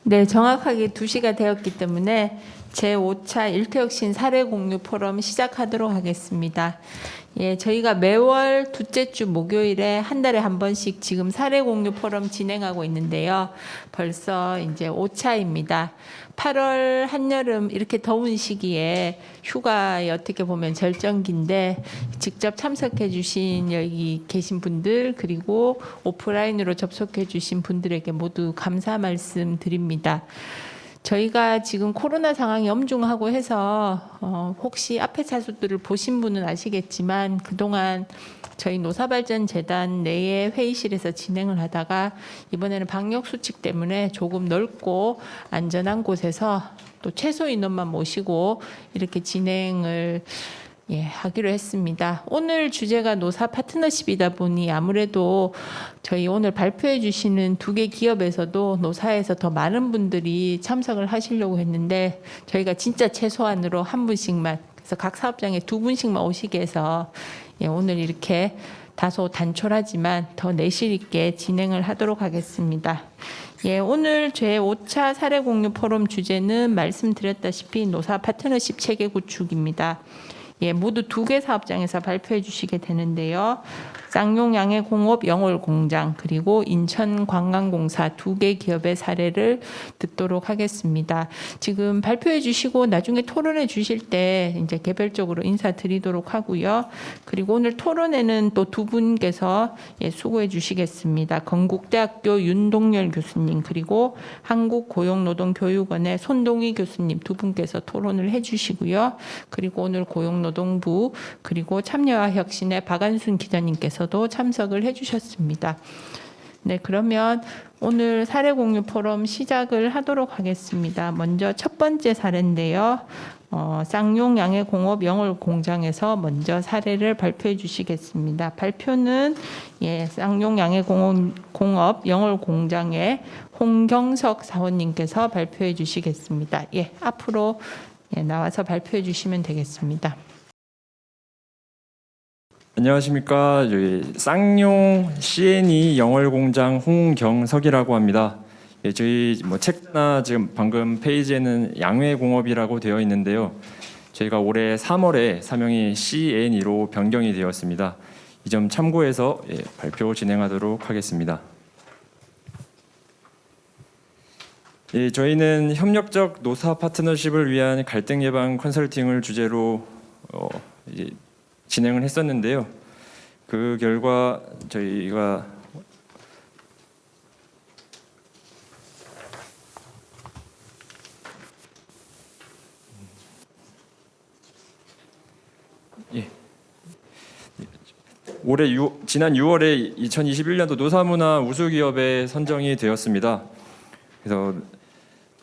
네, 정확하게 2시가 되었기 때문에 제5차 일태혁신 사례 공유 포럼 시작하도록 하겠습니다. 예, 저희가 매월 둘째 주 목요일에 한 달에 한 번씩 지금 사례 공유 포럼 진행하고 있는데요. 벌써 이제 5차입니다. 8월 한여름 이렇게 더운 시기에 휴가에 어떻게 보면 절정기인데 직접 참석해 주신 여기 계신 분들 그리고 오프라인으로 접속해 주신 분들에게 모두 감사 말씀 드립니다. 저희가 지금 코로나 상황이 엄중하고 해서 혹시 앞에 차수들을 보신 분은 아시겠지만 그동안 저희 노사발전재단 내의 회의실에서 진행을 하다가 이번에는 방역수칙 때문에 조금 넓고 안전한 곳에서 또 최소 인원만 모시고 이렇게 진행을 하기로 했습니다. 오늘 주제가 노사 파트너십이다 보니 아무래도 저희 오늘 발표해 주시는 2개 기업에서도 노사에서 더 많은 분들이 참석을 하시려고 했는데 저희가 진짜 최소한으로 한 분씩만, 그래서 각 사업장에 2분씩만 오시게 해서 오늘 이렇게 다소 단촐하지만 더 내실 있게 진행을 하도록 하겠습니다. 오늘 제5차 사례 공유 포럼 주제는 말씀드렸다시피 노사 파트너십 체계 구축입니다. 모두 2개 사업장에서 발표해 주시게 되는데요. 쌍용 양해공업 영월공장 그리고 인천관광공사 2개 기업의 사례를 듣도록 하겠습니다. 지금 발표해 주시고 나중에 토론해 주실 때 이제 개별적으로 인사드리도록 하고요. 그리고 오늘 토론에는 또 2분께서 수고해 주시겠습니다. 건국대학교 윤동열 교수님 그리고 한국고용노동교육원의 손동희 교수님 2분께서 토론을 해 주시고요. 그리고 오늘 고용노동부 그리고 참여와 혁신의 박안순 기자님께서도 참석을 해주셨습니다. 네, 그러면 오늘 사례 공유 포럼 시작을 하도록 하겠습니다. 먼저 첫 번째 사례인데요. 쌍용 양해공업 영월공장에서 먼저 사례를 발표해 주시겠습니다. 발표는 쌍용 양해공업 영월공장의 홍경석 사원님께서 발표해 주시겠습니다. 앞으로 나와서 발표해 주시면 되겠습니다. 안녕하십니까. 저희 쌍용 C&E 영월공장 홍경석이라고 합니다. 저희 책나 지금 방금 페이지에는 양회공업이라고 되어 있는데요. 저희가 올해 3월에 사명이 C&E로 변경이 되었습니다. 이 점 참고해서 발표 진행하도록 하겠습니다. 저희는 협력적 노사 파트너십을 위한 갈등 예방 컨설팅을 주제로 진행을 했었는데요. 그 결과 저희가 지난 6월에 2021년도 노사문화 우수기업에 선정이 되었습니다. 그래서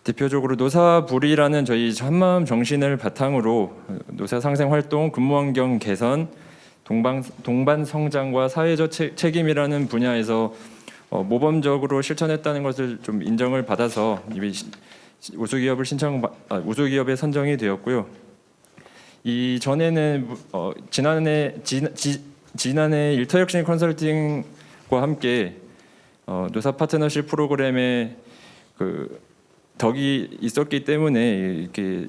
대표적으로 노사불이라는 저희 한마음 정신을 바탕으로 노사 상생 활동, 근무 환경 개선, 동반 성장과 사회적 책임이라는 분야에서 모범적으로 실천했다는 것을 좀 인정을 받아서 우수기업에 선정이 되었고요. 이 전에는 지난해 일터혁신 컨설팅과 함께 노사 파트너십 프로그램에 덕이 있었기 때문에 이렇게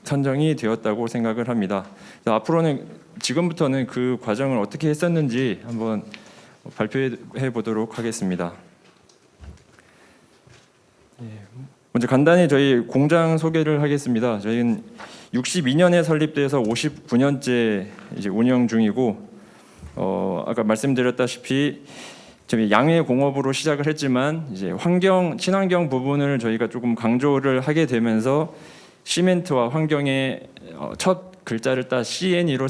선정이 되었다고 생각을 합니다. 앞으로는 지금부터는 그 과정을 어떻게 했었는지 한번 발표해 보도록 하겠습니다. 먼저 간단히 저희 공장 소개를 하겠습니다. 저희는 62년에 설립돼서 59년째 이제 운영 중이고 아까 말씀드렸다시피 저희 양회 공업으로 시작을 했지만 이제 친환경 부분을 저희가 조금 강조를 하게 되면서 시멘트와 환경의 첫 글자를 따 C&E로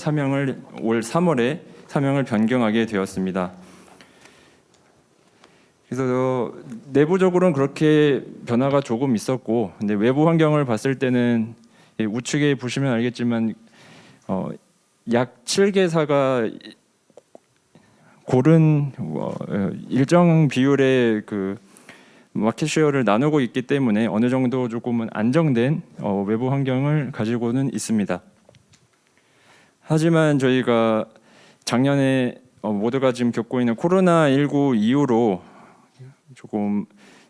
올 3월에 사명을 변경하게 되었습니다. 그래서 내부적으로는 그렇게 변화가 조금 있었고, 근데 외부 환경을 봤을 때는 우측에 보시면 알겠지만 약 7개사가 고른 일정 비율의 마켓쉐어를 나누고 있기 때문에 어느 정도 조금은 안정된 외부 환경을 가지고는 있습니다. 하지만 저희가 작년에 모두가 지금 겪고 있는 코로나19 이후로 조금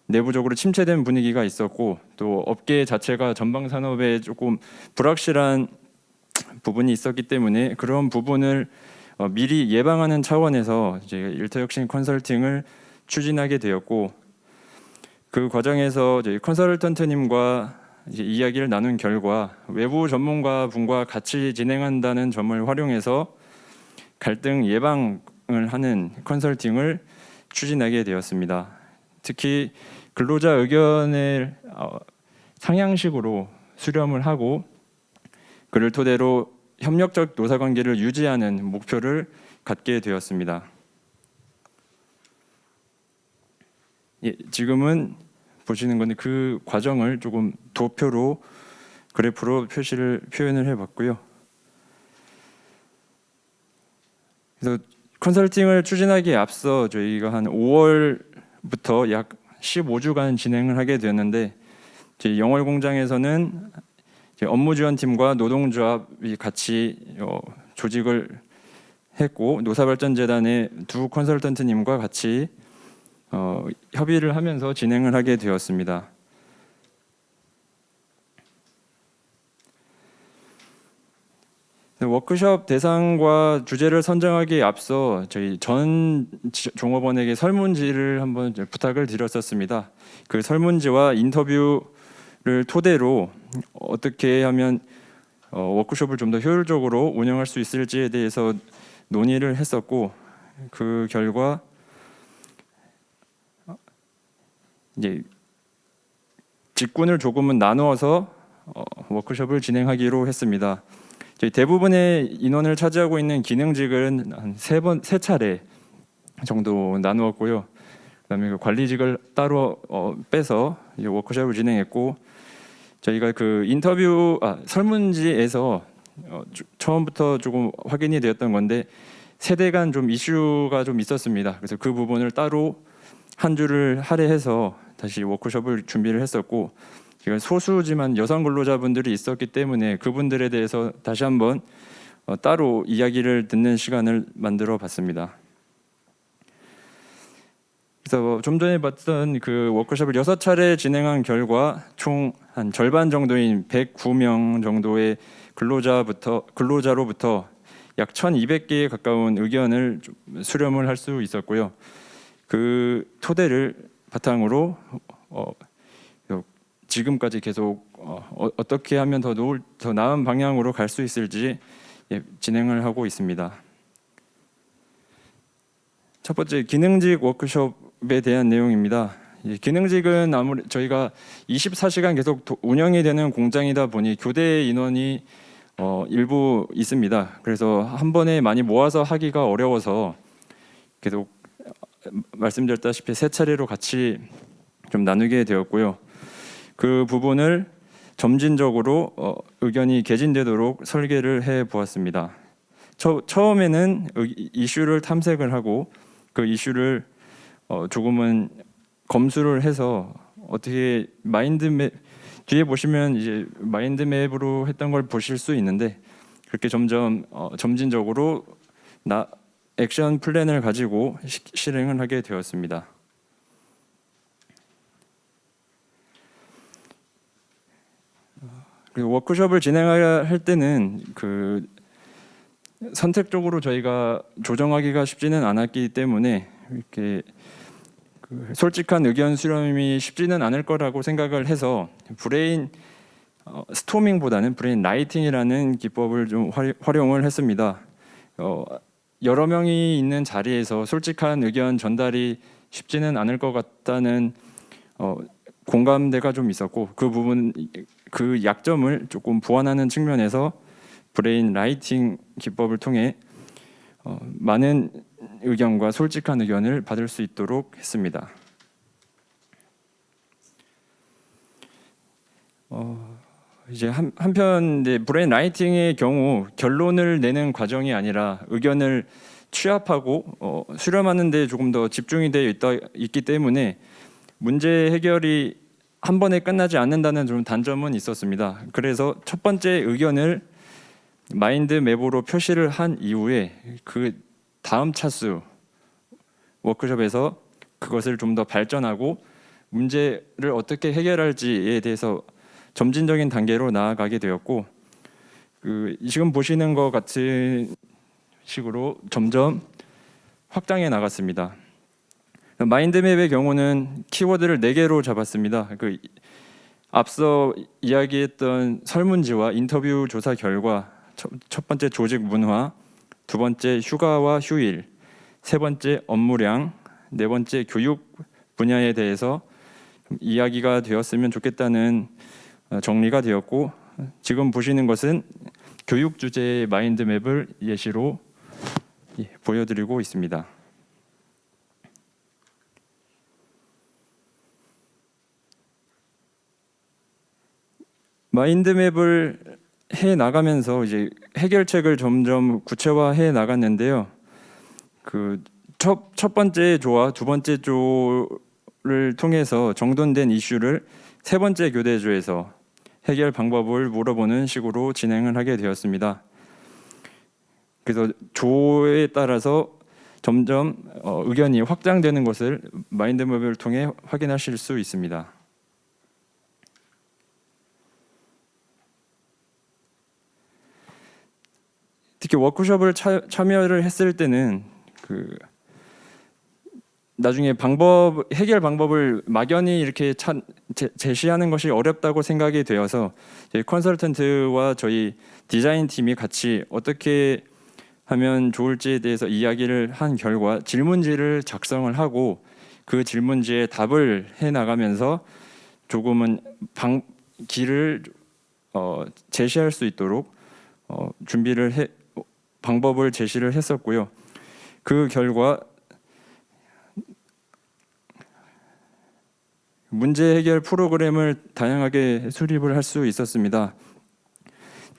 내부적으로 침체된 분위기가 있었고 또 업계 자체가 전방 산업에 조금 불확실한 부분이 있었기 때문에 그런 부분을 미리 예방하는 차원에서 이제 일터혁신 컨설팅을 추진하게 되었고 그 과정에서 저희 컨설턴트님과 이제 이야기를 나눈 결과 외부 전문가 분과 같이 진행한다는 점을 활용해서 갈등 예방을 하는 컨설팅을 추진하게 되었습니다. 특히 근로자 의견을 상향식으로 수렴을 하고 그를 토대로 협력적 노사관계를 유지하는 목표를 갖게 되었습니다. 예, 지금은 보시는 건데 그 과정을 조금 도표로 그래프로 표현을 해봤고요. 그래서 컨설팅을 추진하기에 앞서 저희가 한 5월부터 약 15주간 진행을 하게 되었는데 저희 영월 공장에서는 업무지원팀과 노동조합이 같이 조직을 했고 노사발전재단의 두 컨설턴트님과 같이 협의를 하면서 진행을 하게 되었습니다. 워크숍 대상과 주제를 선정하기에 앞서 저희 전 종업원에게 설문지를 한번 부탁을 드렸었습니다. 그 설문지와 인터뷰를 토대로 어떻게 하면 워크숍을 좀 더 효율적으로 운영할 수 있을지에 대해서 논의를 했었고 그 결과 이제 직군을 조금은 나누어서 워크숍을 진행하기로 했습니다. 저희 대부분의 인원을 차지하고 있는 기능직은 한 세 차례 정도 나누었고요. 그다음에 그 관리직을 따로 빼서 이제 워크숍을 진행했고 저희가 그 설문지에서 처음부터 조금 확인이 되었던 건데 세대 간 좀 이슈가 좀 있었습니다. 그래서 그 부분을 따로 한 주를 할애해서 다시 워크숍을 준비를 했었고 제가 소수지만 여성 근로자분들이 있었기 때문에 그분들에 대해서 다시 한번 따로 이야기를 듣는 시간을 만들어 봤습니다. 그래서 좀 전에 봤던 그 워크숍을 6차례 진행한 결과 총 한 절반 정도인 109명 정도의 근로자로부터 약 1,200개에 가까운 의견을 수렴을 할 수 있었고요. 그 토대를 바탕으로 지금까지 계속 어떻게 하면 더 나은 방향으로 갈 수 있을지 진행을 하고 있습니다. 첫 번째 기능직 워크숍에 대한 내용입니다. 기능직은 아무리 저희가 24시간 계속 운영이 되는 공장이다 보니 교대 인원이 일부 있습니다. 그래서 한 번에 많이 모아서 하기가 어려워서 계속 말씀드렸다시피 세 차례로 같이 좀 나누게 되었고요. 그 부분을 점진적으로 의견이 개진되도록 설계를 해 보았습니다. 처음에는 이슈를 탐색을 하고 그 이슈를 조금은 검수를 해서 어떻게 마인드맵 뒤에 보시면 이제 마인드맵으로 했던 걸 보실 수 있는데 그렇게 점점 점진적으로 액션 플랜을 가지고 실행을 하게 되었습니다. 그리고 워크숍을 진행할 때는 그 선택적으로 저희가 조정하기가 쉽지는 않았기 때문에 이렇게 솔직한 의견 수렴이 쉽지는 않을 거라고 생각을 해서 브레인 스토밍보다는 브레인 라이팅이라는 기법을 좀 활용을 했습니다. 여러 명이 있는 자리에서 솔직한 의견 전달이 쉽지는 않을 것 같다는 공감대가 좀 있었고 그 약점을 조금 보완하는 측면에서 브레인 라이팅 기법을 통해 많은 의견과 솔직한 의견을 받을 수 있도록 했습니다. 이제 한편 브레인 라이팅의 경우 결론을 내는 과정이 아니라 의견을 취합하고 수렴하는 데 조금 더 집중이 되어 있기 때문에 문제 해결이 한 번에 끝나지 않는다는 좀 단점은 있었습니다. 그래서 첫 번째 의견을 마인드맵으로 표시를 한 이후에 그 다음 차수 워크숍에서 그것을 좀 더 발전하고 문제를 어떻게 해결할지에 대해서 점진적인 단계로 나아가게 되었고, 지금 보시는 것 같은 식으로 점점 확장해 나갔습니다. 마인드맵의 경우는 키워드를 4개로 잡았습니다. 앞서 이야기했던 설문지와 인터뷰 조사 결과, 첫 번째 조직 문화, 두 번째 휴가와 휴일, 세 번째 업무량, 네 번째 교육 분야에 대해서 이야기가 되었으면 좋겠다는 정리가 되었고, 지금 보시는 것은 교육 주제의 마인드맵을 예시로 보여드리고 있습니다. 마인드맵을 해 나가면서 이제 해결책을 점점 구체화해 나갔는데요. 첫 번째 조와 두 번째 조를 통해서 정돈된 이슈를 세 번째 교대조에서 해결 방법을 물어보는 식으로 진행을 하게 되었습니다. 그래서 조에 따라서 점점 의견이 확장되는 것을 마인드맵을 통해 확인하실 수 있습니다. 특히 워크숍을 참여를 했을 때는 나중에 해결 방법을 막연히 이렇게 제시하는 것이 어렵다고 생각이 되어서 컨설턴트와 저희 디자인 팀이 같이 어떻게 하면 좋을지에 대해서 이야기를 한 결과 질문지를 작성을 하고 그 질문지에 답을 해 나가면서 조금은 길을 제시할 수 있도록 방법을 제시를 했었고요. 그 결과 문제 해결 프로그램을 다양하게 수립을 할 수 있었습니다.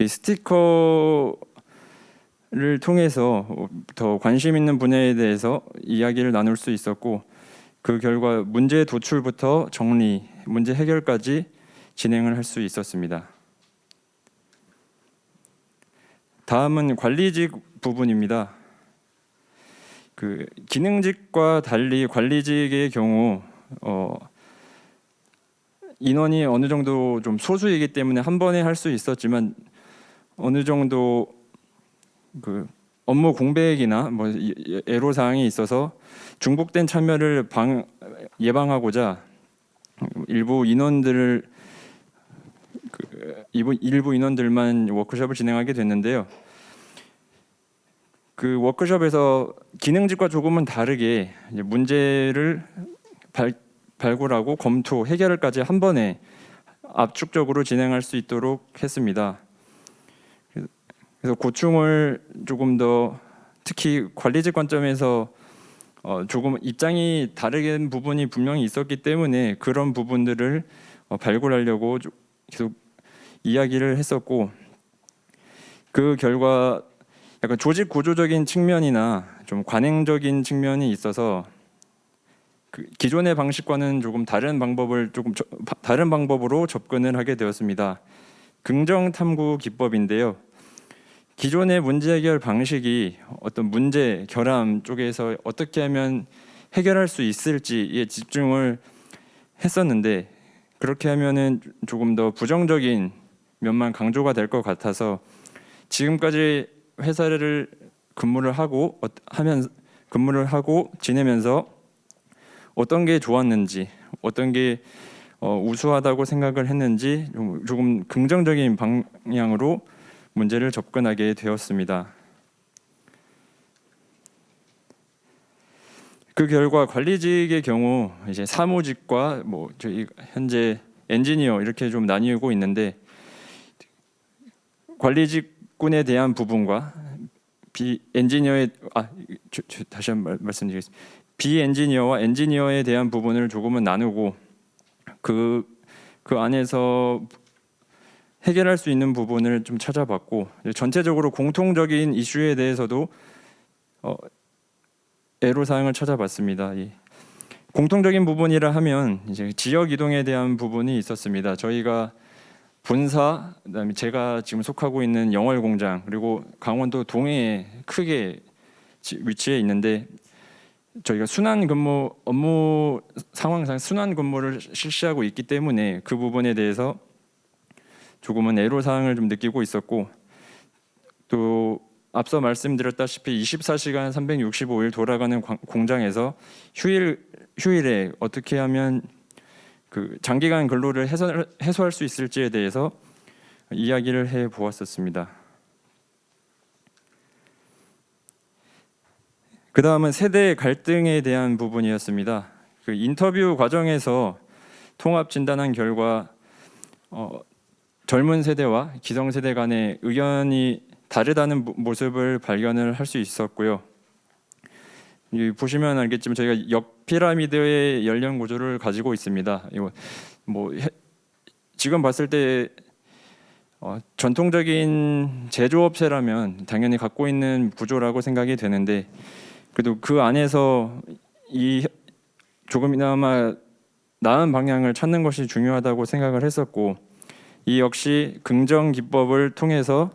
이 스티커를 통해서 더 관심 있는 분야에 대해서 이야기를 나눌 수 있었고, 그 결과 문제 도출부터 정리, 문제 해결까지 진행을 할 수 있었습니다. 다음은 관리직 부분입니다. 기능직과 달리 관리직의 경우 인원이 어느 정도 좀 소수이기 때문에 한 번에 할 수 있었지만, 어느 정도 업무 공백이나 애로 사항이 있어서 중복된 참여를 예방하고자 일부 인원들만 워크숍을 진행하게 됐는데요. 그 워크숍에서 기능직과 조금은 다르게 문제를 발굴하고 검토, 해결까지 한 번에 압축적으로 진행할 수 있도록 했습니다. 그래서 고충을 조금 더, 특히 관리직 관점에서 조금 입장이 다르게 부분이 분명히 있었기 때문에 그런 부분들을 발굴하려고 계속 이야기를 했었고, 그 결과 약간 조직 구조적인 측면이나 좀 관행적인 측면이 있어서 기존의 방식과는 조금 다른 방법으로 접근을 하게 되었습니다. 긍정 탐구 기법인데요. 기존의 문제 해결 방식이 어떤 문제 결함 쪽에서 어떻게 하면 해결할 수 있을지에 집중을 했었는데, 그렇게 하면은 조금 더 부정적인 면만 강조가 될 것 같아서 지금까지 회사를 근무를 하고 지내면서 어떤 게 좋았는지, 어떤 게 우수하다고 생각을 했는지 조금 긍정적인 방향으로 문제를 접근하게 되었습니다. 그 결과 관리직의 경우 이제 사무직과 저희 현재 엔지니어 이렇게 좀 나뉘고 있는데, 관리직군에 대한 부분과 다시 한번 말씀드리겠습니다. 비엔지니어와 엔지니어에 대한 부분을 조금은 나누고 그 안에서 해결할 수 있는 부분을 좀 찾아봤고, 전체적으로 공통적인 이슈에 대해서도 애로사항을 찾아봤습니다. 공통적인 부분이라 하면 이제 지역 이동에 대한 부분이 있었습니다. 저희가 본사, 그다음에 제가 지금 속하고 있는 영월 공장, 그리고 강원도 동해에 크게 위치해 있는데, 저희가 순환 근무 업무 상황상 순환 근무를 실시하고 있기 때문에 그 부분에 대해서 조금은 애로 사항을 좀 느끼고 있었고, 또 앞서 말씀드렸다시피 24시간 365일 돌아가는 공장에서 휴일에 어떻게 하면 그 장기간 근로를 해소할 수 있을지에 대해서 이야기를 해 보았었습니다. 그 다음은 세대 갈등에 대한 부분이었습니다. 그 인터뷰 과정에서 통합 진단한 결과 젊은 세대와 기성 세대 간의 의견이 다르다는 모습을 발견을 할 수 있었고요. 보시면 알겠지만 저희가 역 피라미드의 연령 구조를 가지고 있습니다. 이거 지금 봤을 때 전통적인 제조업체라면 당연히 갖고 있는 구조라고 생각이 되는데, 그래도 그 안에서 이 조금이나마 나은 방향을 찾는 것이 중요하다고 생각을 했었고, 이 역시 긍정 기법을 통해서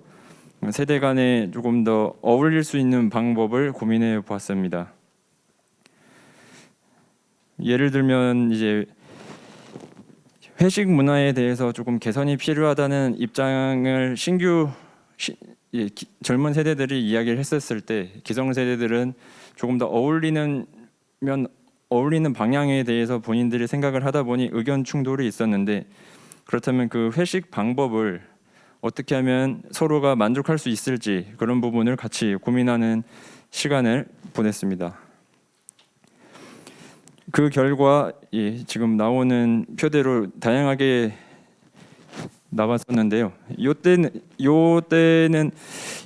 세대 간에 조금 더 어울릴 수 있는 방법을 고민해 보았습니다. 예를 들면 이제 회식 문화에 대해서 조금 개선이 필요하다는 입장을 젊은 세대들이 이야기를 했었을 때, 기성 세대들은 조금 더 어울리는 방향에 대해서 본인들이 생각을 하다 보니 의견 충돌이 있었는데, 그렇다면 그 회식 방법을 어떻게 하면 서로가 만족할 수 있을지 그런 부분을 같이 고민하는 시간을 보냈습니다. 그 결과 지금 나오는 표대로 다양하게 나왔었는데요. 요때는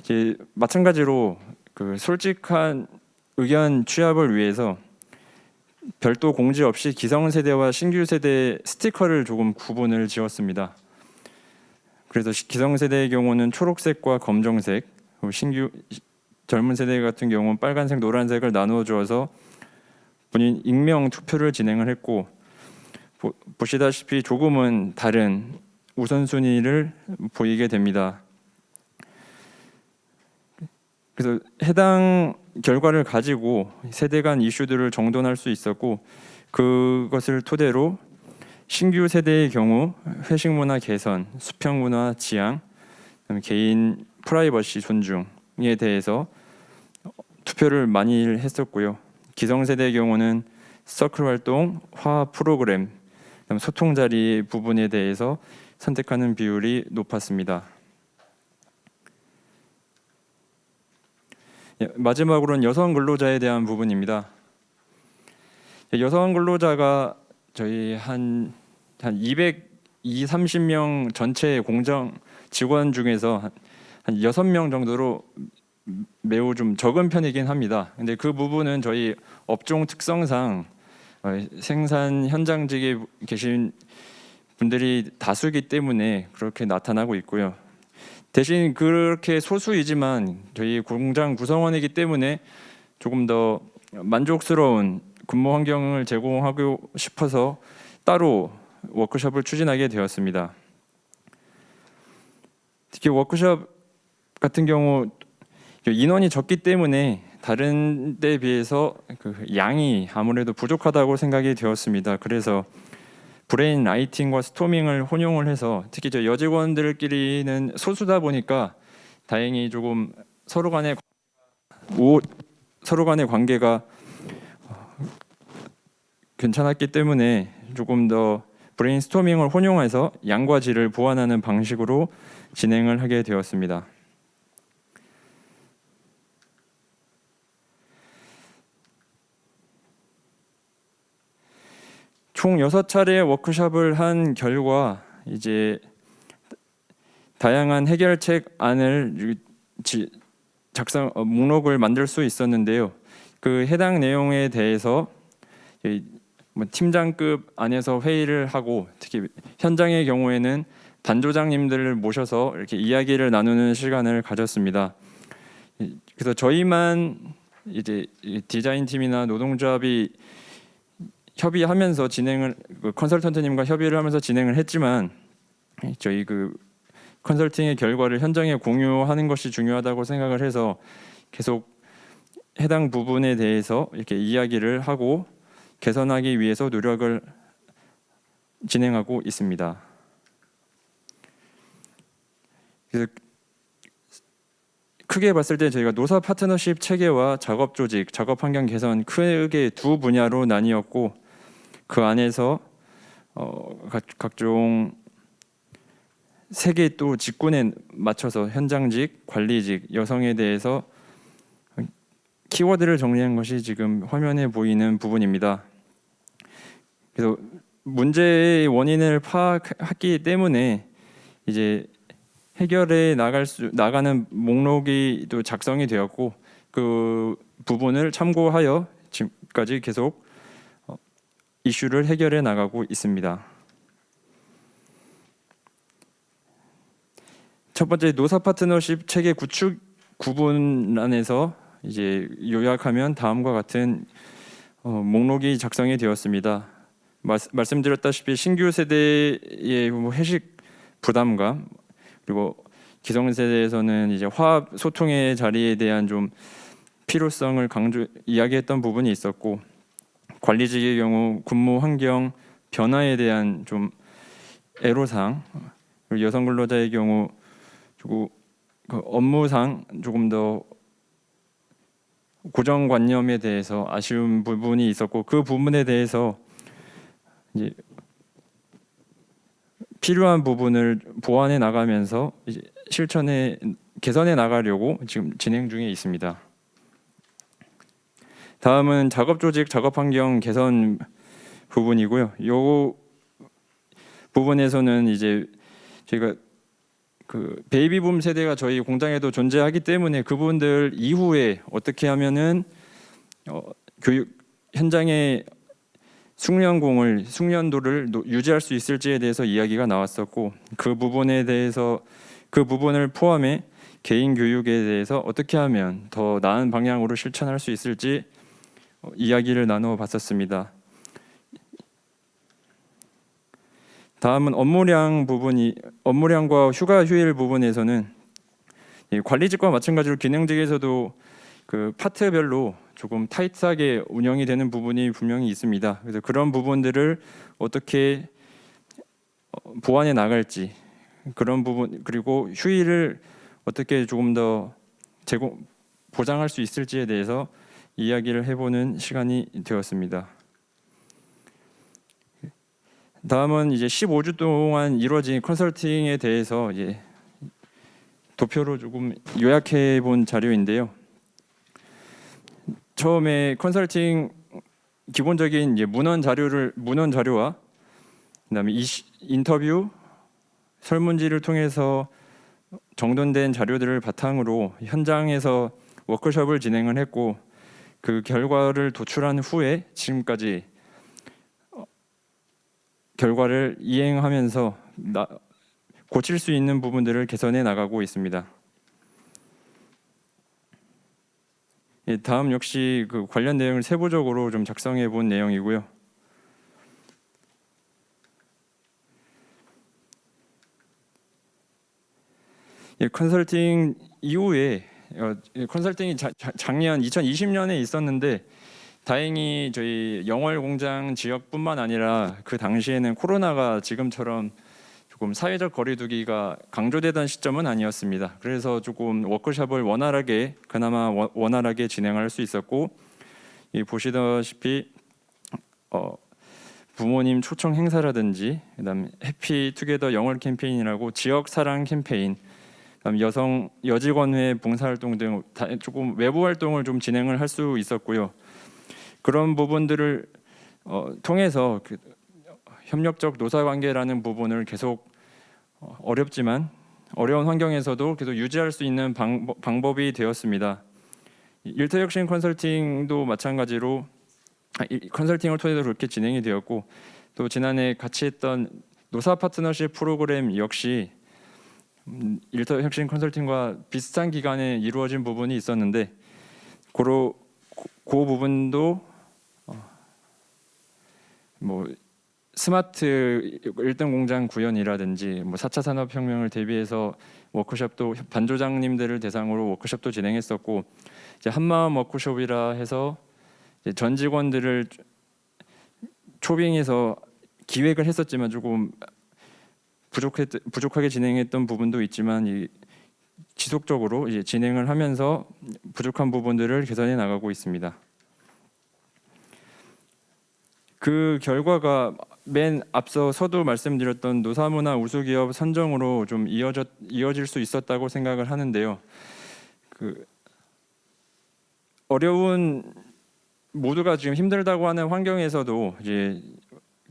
이제 마찬가지로 그 솔직한 의견 취합을 위해서 별도 공지 없이 기성세대와 신규세대 스티커를 조금 구분을 지었습니다. 그래서 기성세대의 경우는 초록색과 검정색, 젊은 세대 같은 경우는 빨간색, 노란색을 나누어 주어서 본인 익명 투표를 진행을 했고, 보시다시피 조금은 다른 우선순위를 보이게 됩니다. 그래서 해당 결과를 가지고 세대 간 이슈들을 정돈할 수 있었고, 그것을 토대로 신규 세대의 경우 회식 문화 개선, 수평 문화 지향, 개인 프라이버시 존중에 대해서 투표를 많이 했었고요. 기성 세대의 경우는 서클 활동, 화합 프로그램, 소통 자리 부분에 대해서 선택하는 비율이 높았습니다. 마지막으로는 여성 근로자에 대한 부분입니다. 여성 근로자가 저희 한 230명 전체 공장 직원 중에서 한 6명 정도로 매우 좀 적은 편이긴 합니다. 근데 그 부분은 저희 업종 특성상 생산 현장직에 계신 분들이 다수이기 때문에 그렇게 나타나고 있고요. 대신 그렇게 소수이지만 저희 공장 구성원이기 때문에 조금 더 만족스러운 근무 환경을 제공하고 싶어서 따로 워크숍을 추진하게 되었습니다. 특히 워크숍 같은 경우 인원이 적기 때문에 다른 데에 비해서 그 양이 아무래도 부족하다고 생각이 되었습니다. 그래서 브레인 라이팅과 스토밍을 혼용을 해서, 특히 저 여직원들끼리는 소수다 보니까 다행히 조금 서로 간의 관계가 괜찮았기 때문에 조금 더 브레인스토밍을 혼용해서 양과 질을 보완하는 방식으로 진행을 하게 되었습니다. 총 6차례 워크숍을 한 결과 이제 다양한 해결책 안을 목록을 만들 수 있었는데요. 그 해당 내용에 대해서 팀장급 안에서 회의를 하고, 특히 현장의 경우에는 반조장님들을 모셔서 이렇게 이야기를 나누는 시간을 가졌습니다. 그래서 저희만 이제 디자인 팀이나 노동조합이 협의하면서 컨설턴트님과 협의를 하면서 진행을 했지만, 저희 그 컨설팅의 결과를 현장에 공유하는 것이 중요하다고 생각을 해서 계속 해당 부분에 대해서 이렇게 이야기를 하고 개선하기 위해서 노력을 진행하고 있습니다. 그래서 크게 봤을 때 저희가 노사 파트너십 체계와 작업 조직, 작업 환경 개선 크게 두 분야로 나뉘었고, 그 안에서 각종 세계 또 직군에 맞춰서 현장직, 관리직, 여성에 대해서 키워드를 정리한 것이 지금 화면에 보이는 부분입니다. 그래서 문제의 원인을 파악했기 때문에 이제 해결해 나가는 목록이 또 작성이 되었고, 그 부분을 참고하여 지금까지 계속 이슈를 해결해 나가고 있습니다. 첫 번째, 노사 파트너십 체계 구축 구분란에서 이제 요약하면 다음과 같은 목록이 작성이 되었습니다. 말씀드렸다시피 신규 세대의 회식 부담감, 그리고 기성세대에서는 이제 화합 소통의 자리에 대한 좀 필요성을 이야기했던 부분이 있었고, 관리직의 경우 근무 환경 변화에 대한 좀 애로사항, 그리고 여성 근로자의 경우 그 업무상 조금 더 고정관념에 대해서 아쉬운 부분이 있었고, 그 부분에 대해서 이제 필요한 부분을 보완해 나가면서 이제 개선해 나가려고 지금 진행 중에 있습니다. 다음은 작업 조직, 작업 환경 개선 부분이고요. 이 부분에서는 이제 저희가 그 베이비붐 세대가 저희 공장에도 존재하기 때문에 그분들 이후에 어떻게 하면은 교육 현장의 숙련도를 유지할 수 있을지에 대해서 이야기가 나왔었고, 그 부분을 포함해 개인 교육에 대해서 어떻게 하면 더 나은 방향으로 실천할 수 있을지 이야기를 나누어 봤었습니다. 다음은 업무량과 휴가 휴일 부분에서는 관리직과 마찬가지로 기능직에서도 그 파트별로 조금 타이트하게 운영이 되는 부분이 분명히 있습니다. 그래서 그런 부분들을 어떻게 보완해 나갈지, 그런 부분, 그리고 휴일을 어떻게 조금 더 보장할 수 있을지에 대해서 이야기를 해보는 시간이 되었습니다. 다음은 이제 15주 동안 이루어진 컨설팅에 대해서 이제 도표로 조금 요약해 본 자료인데요. 처음에 컨설팅 기본적인 이제 문헌 자료와 그다음에 인터뷰, 설문지를 통해서 정돈된 자료들을 바탕으로 현장에서 워크숍을 진행을 했고, 그 결과를 도출한 후에 지금까지 결과를 이행하면서 고칠 수 있는 부분들을 개선해 나가고 있습니다. 다음 역시 그 관련 내용을 세부적으로 좀 작성해 본 내용이고요. 컨설팅 이후에 컨설팅이 작년 2020년에 있었는데, 다행히 저희 영월 공장 지역뿐만 아니라 그 당시에는 코로나가 지금처럼 조금 사회적 거리두기가 강조되던 시점은 아니었습니다. 그래서 조금 워크숍을 그나마 원활하게 진행할 수 있었고, 보시다시피 부모님 초청 행사라든지, 그다음 해피투게더 영월 캠페인이라고 지역 사랑 캠페인, 그다음 여직원회 봉사활동 등 조금 외부 활동을 좀 진행을 할 수 있었고요. 그런 부분들을 통해서 협력적 노사관계라는 부분을 계속 어려운 환경에서도 계속 유지할 수 있는 방법이 되었습니다. 일터혁신 컨설팅도 마찬가지로 컨설팅을 통해서 그렇게 진행이 되었고, 또 지난해 같이 했던 노사 파트너십 프로그램 역시 일터혁신 컨설팅과 비슷한 기간에 이루어진 부분이 있었는데, 그 부분도 스마트 1등 공장 구현이라든지 뭐 4차 산업혁명을 대비해서 워크숍도 반조장님들을 대상으로 워크숍도 진행했었고, 이제 한마음 워크숍이라 해서 이제 전 직원들을 초빙해서 기획을 했었지만 조금 부족하게 진행했던 부분도 있지만 지속적으로 이제 진행을 하면서 부족한 부분들을 개선해 나가고 있습니다. 그 결과가 맨 앞서 서두 말씀드렸던 노사문화 우수기업 선정으로 좀 이어질 수 있었다고 생각을 하는데요. 그 어려운 모두가 지금 힘들다고 하는 환경에서도 이제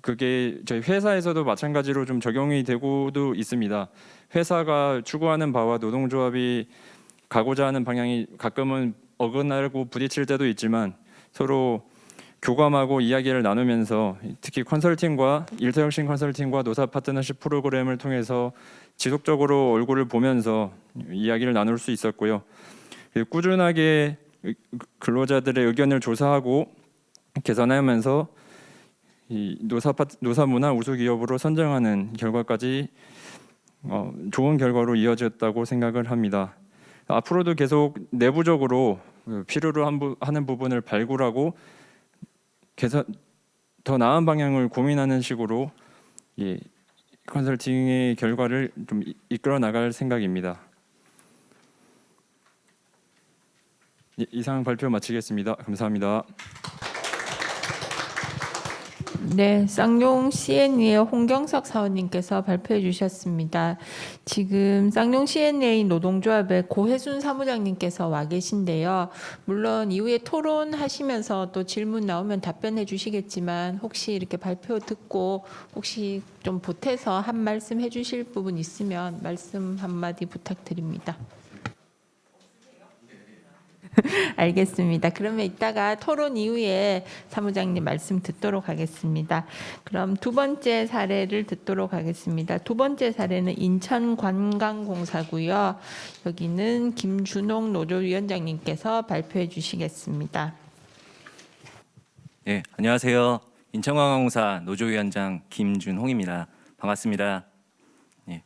그게 저희 회사에서도 마찬가지로 좀 적용이 되고도 있습니다. 회사가 추구하는 바와 노동조합이 가고자 하는 방향이 가끔은 어긋나고 부딪힐 때도 있지만 서로 교감하고 이야기를 나누면서 특히 컨설팅과 일터혁신 컨설팅과 노사 파트너십 프로그램을 통해서 지속적으로 얼굴을 보면서 이야기를 나눌 수 있었고요. 꾸준하게 근로자들의 의견을 조사하고 개선하면서 이 노사 문화 우수 기업으로 선정하는 결과까지 좋은 결과로 이어졌다고 생각을 합니다. 앞으로도 계속 내부적으로 필요로 하는 부분을 발굴하고 더 나은 방향을 고민하는 식으로 컨설팅의 결과를 좀 이끌어 나갈 생각입니다. 이상 발표 마치겠습니다. 감사합니다. 네, 쌍용 CNA 홍경석 사원님께서 발표해 주셨습니다. 지금 쌍용 CNA 노동조합의 고혜순 사무장님께서 와 계신데요. 물론 이후에 토론하시면서 또 질문 나오면 답변해 주시겠지만 혹시 이렇게 발표 듣고 혹시 좀 보태서 한 말씀 해 주실 부분 있으면 말씀 한마디 부탁드립니다. 알겠습니다. 그러면 이따가 토론 이후에 사무장님 말씀 듣도록 하겠습니다. 그럼 두 번째 사례를 듣도록 하겠습니다. 두 번째 사례는 인천관광공사고요. 여기는 김준홍 노조위원장님께서 발표해 주시겠습니다. 네, 안녕하세요. 인천관광공사 노조위원장 김준홍입니다. 반갑습니다. 네.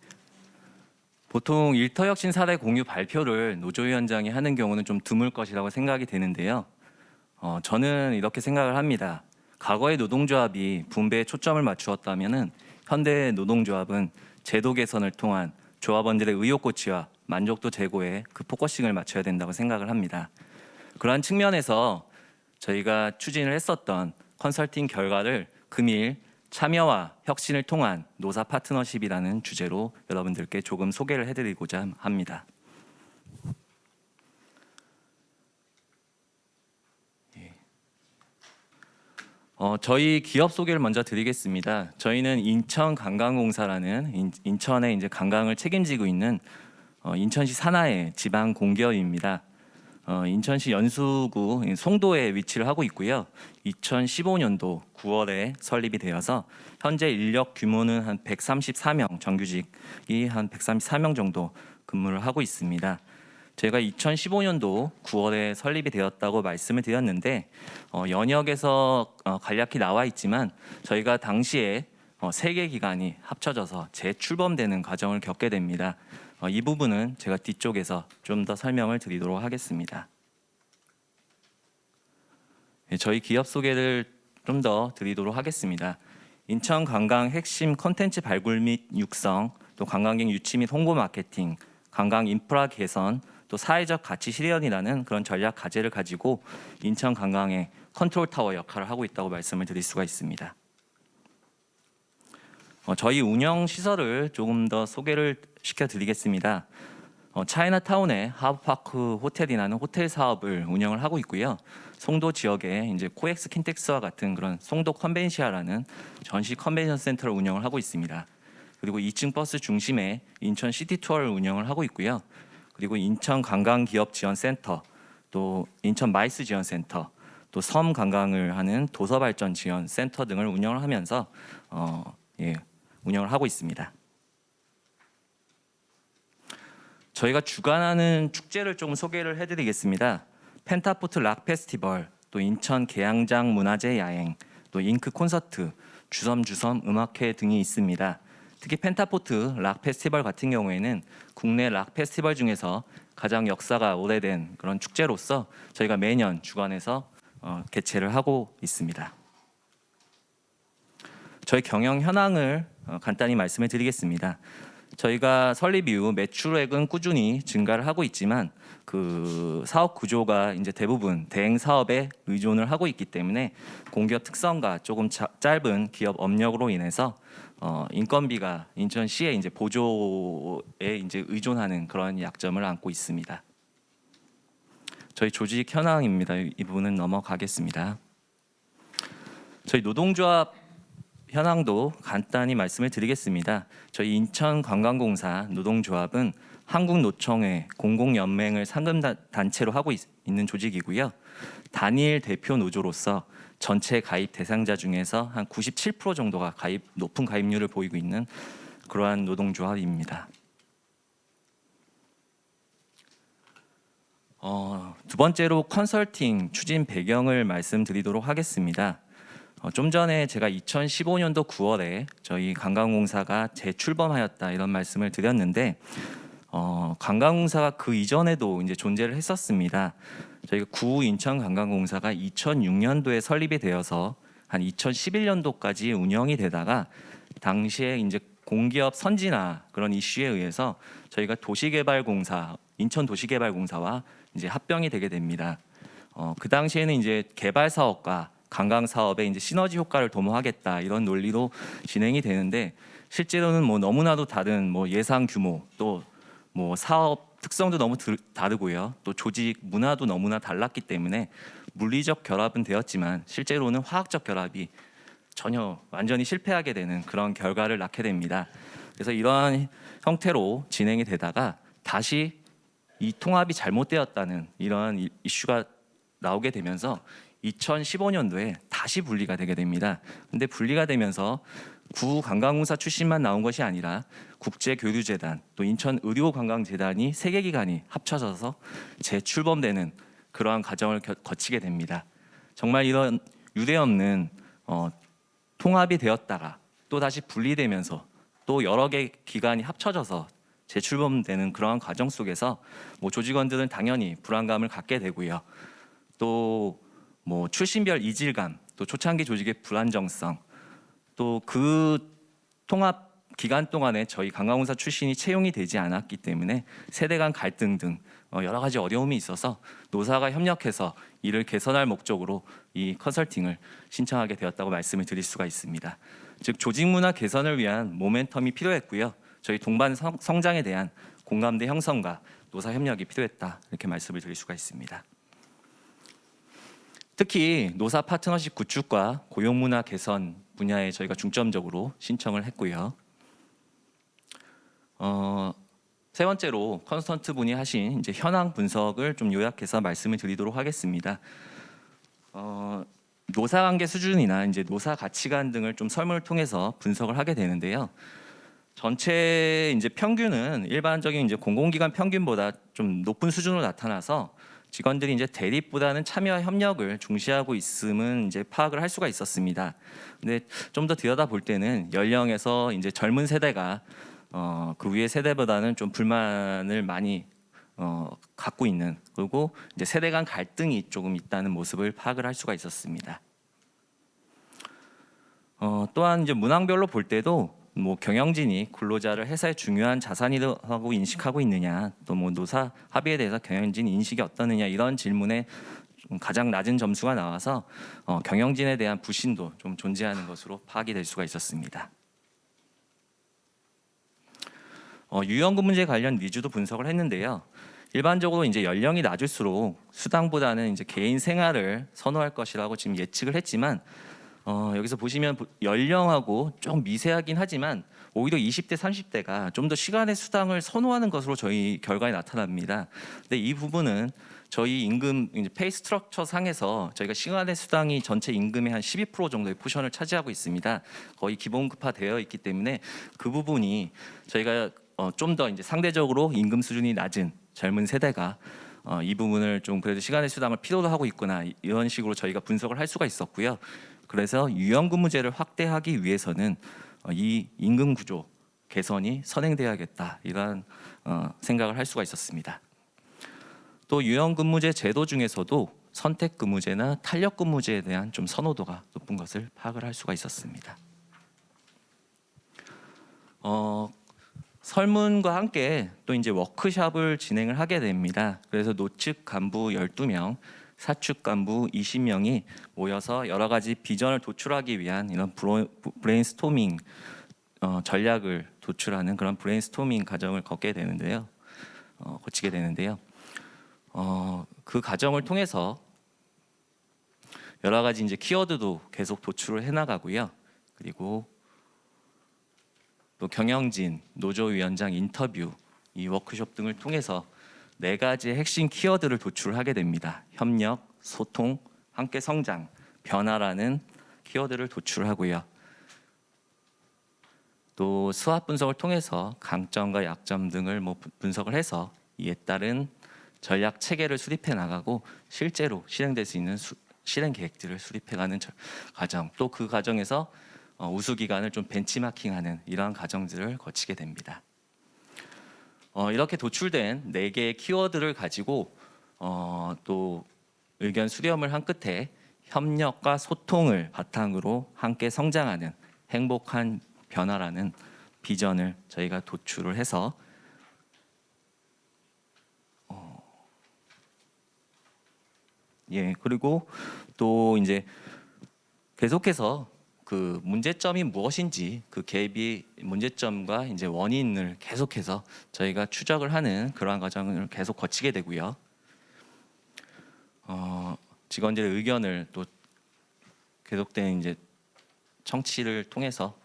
보통 일터혁신 사례 공유 발표를 노조위원장이 하는 경우는 좀 드물 것이라고 생각이 되는데요. 저는 이렇게 생각을 합니다. 과거의 노동조합이 분배에 초점을 맞추었다면 현대 노동조합은 제도 개선을 통한 조합원들의 의욕 고취와 만족도 제고에 그 포커싱을 맞춰야 된다고 생각을 합니다. 그러한 측면에서 저희가 추진을 했었던 컨설팅 결과를 금일 참여와 혁신을 통한 노사 파트너십이라는 주제로 여러분들께 조금 소개를 해드리고자 합니다. 저희 기업 소개를 먼저 드리겠습니다. 저희는 인천관광공사라는 인천의 이제 관광을 책임지고 있는 인천시 산하의 지방 공기업입니다. 인천시 연수구 송도에 위치를 하고 있고요. 2015년도 9월에 설립이 되어서 현재 인력 규모는 한 134명, 정규직이 한 134명 정도 근무를 하고 있습니다. 제가 2015년도 9월에 설립이 되었다고 말씀을 드렸는데 연역에서 간략히 나와 있지만 저희가 당시에 3개 기관이 합쳐져서 재출범되는 과정을 겪게 됩니다. 이 부분은 제가 뒤쪽에서 좀 더 설명을 드리도록 하겠습니다. 저희 기업 소개를 좀 더 드리도록 하겠습니다. 인천 관광 핵심 콘텐츠 발굴 및 육성, 또 관광객 유치 및 홍보 마케팅, 관광 인프라 개선, 또 사회적 가치 실현이라는 그런 전략 과제를 가지고 인천 관광의 컨트롤 타워 역할을 하고 있다고 말씀을 드릴 수가 있습니다. 저희 운영 시설을 조금 더 소개를 시켜드리겠습니다. 차이나타운의 하브파크 호텔이라는 호텔 사업을 운영을 하고 있고요. 송도 지역에 이제 코엑스 킨텍스와 같은 그런 송도 컨벤시아라는 전시 컨벤션 센터를 운영을 하고 있습니다. 그리고 2층 버스 중심에 인천 시티 투어를 운영을 하고 있고요. 그리고 인천 관광기업 지원센터, 또 인천 마이스 지원센터, 또 섬 관광을 하는 도서발전 지원센터 등을 운영을 하면서 운영을 하고 있습니다. 저희가 주관하는 축제를 좀 소개를 해드리겠습니다. 펜타포트 락 페스티벌, 또 인천 계양장 문화제 야행, 또 잉크 콘서트, 주섬주섬 음악회 등이 있습니다. 특히 펜타포트 락 페스티벌 같은 경우에는 국내 락 페스티벌 중에서 가장 역사가 오래된 그런 축제로서 저희가 매년 주관해서 개최를 하고 있습니다. 저희 경영 현황을 간단히 말씀을 드리겠습니다. 저희가 설립 이후 매출액은 꾸준히 증가를 하고 있지만 그 사업 구조가 이제 대부분 대행 사업에 의존을 하고 있기 때문에 공기업 특성과 조금 짧은 기업 업력으로 인해서 인건비가 인천시의 이제 보조에 이제 의존하는 그런 약점을 안고 있습니다. 저희 조직 현황입니다. 이 부분은 넘어가겠습니다. 저희 노동조합 현황도 간단히 말씀을 드리겠습니다. 저희 인천관광공사 노동조합은 한국노총회 공공연맹을 상금단체로 하고 있는 조직이고요. 단일 대표 노조로서 전체 가입 대상자 중에서 한 97% 정도가 높은 가입률을 보이고 있는 그러한 노동조합입니다. 두 번째로 컨설팅 추진 배경을 말씀드리도록 하겠습니다. 좀 전에 제가 2015년도 9월에 저희 관광공사가 재출범하였다 이런 말씀을 드렸는데 관광공사가 그 이전에도 이제 존재를 했었습니다. 저희가 구인천관광공사가 2006년도에 설립이 되어서 한 2011년도까지 운영이 되다가 당시에 이제 공기업 선진화 그런 이슈에 의해서 저희가 도시개발공사 인천도시개발공사와 이제 합병이 되게 됩니다. 그 당시에는 이제 개발 사업과 관광 사업에 이제 시너지 효과를 도모하겠다 이런 논리로 진행이 되는데 실제로는 뭐 너무나도 다른 뭐 예상 규모 또 뭐 사업 특성도 너무 다르고요. 또 조직 문화도 너무나 달랐기 때문에 물리적 결합은 되었지만 실제로는 화학적 결합이 전혀 완전히 실패하게 되는 그런 결과를 낳게 됩니다. 그래서 이러한 형태로 진행이 되다가 다시 이 통합이 잘못되었다는 이러한 이슈가 나오게 되면서 2015년도에 다시 분리가 되게 됩니다. 근데 분리가 되면서 구관광공사 출신만 나온 것이 아니라 국제교류재단 또 인천의료관광재단이 세 개 기관이 합쳐져서 재출범되는 그러한 과정을 거치게 됩니다. 정말 이런 유례없는 통합이 되었다가 또 다시 분리되면서 또 여러 개 기관이 합쳐져서 재출범되는 그러한 과정 속에서 뭐 조직원들은 당연히 불안감을 갖게 되고요. 또 뭐 출신별 이질감, 또 초창기 조직의 불안정성, 또 그 통합 기간 동안에 저희 관광공사 출신이 채용이 되지 않았기 때문에 세대 간 갈등 등 여러 가지 어려움이 있어서 노사가 협력해서 이를 개선할 목적으로 이 컨설팅을 신청하게 되었다고 말씀을 드릴 수가 있습니다. 즉 조직 문화 개선을 위한 모멘텀이 필요했고요. 저희 동반 성장에 대한 공감대 형성과 노사 협력이 필요했다 이렇게 말씀을 드릴 수가 있습니다. 특히 노사 파트너십 구축과 고용 문화 개선 분야에 저희가 중점적으로 신청을 했고요. 세 번째로 컨설턴트 분이 하신 이제 현황 분석을 좀 요약해서 말씀을 드리도록 하겠습니다. 노사 관계 수준이나 이제 노사 가치관 등을 좀 설문을 통해서 분석을 하게 되는데요. 전체 이제 평균은 일반적인 이제 공공기관 평균보다 좀 높은 수준으로 나타나서 직원들이 이제 대립보다는 참여와 협력을 중시하고 있음은 이제 파악을 할 수가 있었습니다. 근데 좀 더 들여다 볼 때는 연령에서 이제 젊은 세대가 그 위의 세대보다는 좀 불만을 많이 갖고 있는 그리고 이제 세대 간 갈등이 조금 있다는 모습을 파악을 할 수가 있었습니다. 또한 이제 문항별로 볼 때도 뭐 경영진이 근로자를 회사의 중요한 자산이라고 인식하고 있느냐, 또 뭐 노사 합의에 대해서 경영진 인식이 어떠느냐 이런 질문에 가장 낮은 점수가 나와서 경영진에 대한 불신도 좀 존재하는 것으로 파악이 될 수가 있었습니다. 유연근 문제 관련 니즈도 분석을 했는데요. 일반적으로 이제 연령이 낮을수록 수당보다는 이제 개인 생활을 선호할 것이라고 지금 예측을 했지만 여기서 보시면 연령하고 좀 미세하긴 하지만 오히려 20대, 30대가 좀 더 시간의 수당을 선호하는 것으로 저희 결과에 나타납니다. 근데 이 부분은 저희 임금 이제 페이 스트럭처 상에서 저희가 시간의 수당이 전체 임금의 한 12% 정도의 포션을 차지하고 있습니다. 거의 기본급화되어 있기 때문에 그 부분이 저희가 좀 더 이제 상대적으로 임금 수준이 낮은 젊은 세대가 이 부분을 좀 그래도 시간의 수당을 필요로 하고 있구나 이런 식으로 저희가 분석을 할 수가 있었고요. 그래서 유연근무제를 확대하기 위해서는 이 임금 구조 개선이 선행돼야겠다 이런 생각을 할 수가 있었습니다. 또 유연근무제 제도 중에서도 선택근무제나 탄력근무제에 대한 좀 선호도가 높은 것을 파악을 할 수가 있었습니다. 설문과 함께 또 이제 워크숍을 진행을 하게 됩니다. 그래서 노측 간부 12명, 사측 간부 20명이 모여서 여러 가지 비전을 도출하기 위한 이런 브레인스토밍 전략을 도출하는 그런 브레인스토밍 과정을 거치게 되는데요. 그 과정을 통해서 여러 가지 이제 키워드도 계속 도출을 해나가고요. 그리고 또 경영진, 노조위원장 인터뷰, 이 워크숍 등을 통해서 4가지의 핵심 키워드를 도출하게 됩니다. 협력, 소통, 함께 성장, 변화라는 키워드를 도출하고요. 또 수합 분석을 통해서 강점과 약점 등을 분석을 해서 이에 따른 전략 체계를 수립해 나가고 실제로 실행될 수 있는 실행 계획들을 수립해가는 과정, 또 그 과정에서 우수 기관을 좀 벤치마킹하는 이러한 과정들을 거치게 됩니다. 이렇게 도출된 4개의 키워드를 가지고 또 의견 수렴을 한 끝에 협력과 소통을 바탕으로 함께 성장하는 행복한 변화라는 비전을 저희가 도출을 해서 그리고 또 이제 계속해서 그 문제점이 무엇인지 그 갭이 문제점과 이제 원인을 계속해서 저희가 추적을 하는 그러한 과정을 계속 거치게 되고요. 직원들의 의견을 또 계속된 이제 청취를 통해서